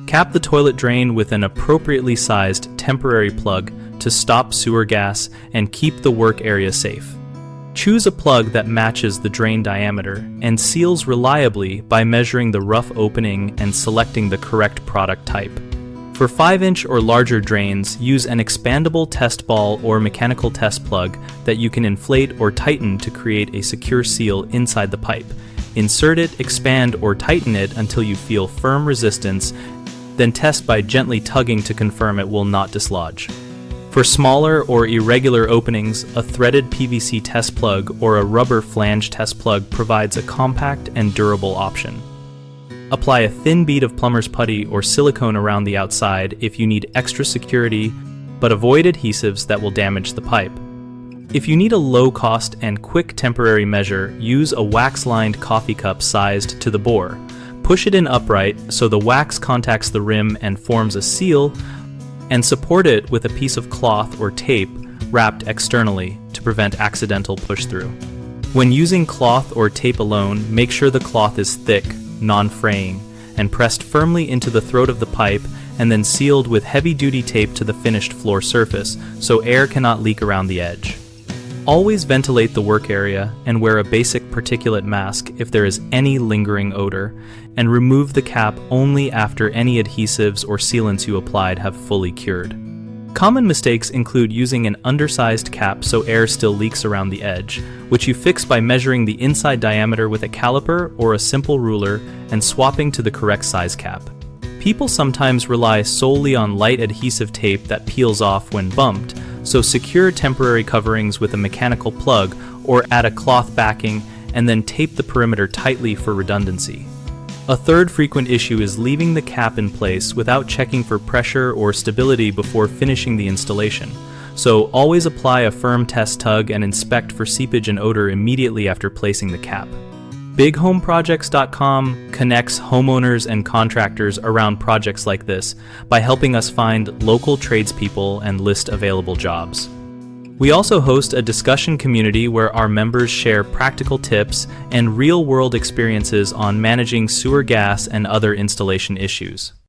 Cap the toilet drain with an appropriately sized temporary plug to stop sewer gas and keep the work area safe. Choose a plug that matches the drain diameter and seals reliably by measuring the rough opening and selecting the correct product type. For 5-inch or larger drains, use an expandable test ball or mechanical test plug that you can inflate or tighten to create a secure seal inside the pipe. Insert it, expand, or tighten it until you feel firm resistance, then test by gently tugging to confirm it will not dislodge. For smaller or irregular openings, a threaded PVC test plug or a rubber flange test plug provides a compact and durable option. Apply a thin bead of plumber's putty or silicone around the outside if you need extra security, but avoid adhesives that will damage the pipe. If you need a low-cost and quick temporary measure, use a wax-lined coffee cup sized to the bore. Push it in upright so the wax contacts the rim and forms a seal, and support it with a piece of cloth or tape wrapped externally to prevent accidental push-through. When using cloth or tape alone, make sure the cloth is thick, non-fraying, and pressed firmly into the throat of the pipe and then sealed with heavy-duty tape to the finished floor surface so air cannot leak around the edge. Always ventilate the work area and wear a basic particulate mask if there is any lingering odor, and remove the cap only after any adhesives or sealants you applied have fully cured. Common mistakes include using an undersized cap so air still leaks around the edge, which you fix by measuring the inside diameter with a caliper or a simple ruler and swapping to the correct size cap. People sometimes rely solely on light adhesive tape that peels off when bumped, so secure temporary coverings with a mechanical plug or add a cloth backing and then tape the perimeter tightly for redundancy. A third frequent issue is leaving the cap in place without checking for pressure or stability before finishing the installation, so always apply a firm test tug and inspect for seepage and odor immediately after placing the cap. BigHomeProjects.com connects homeowners and contractors around projects like this by helping us find local tradespeople and list available jobs. We also host a discussion community where our members share practical tips and real-world experiences on managing sewer gas and other installation issues.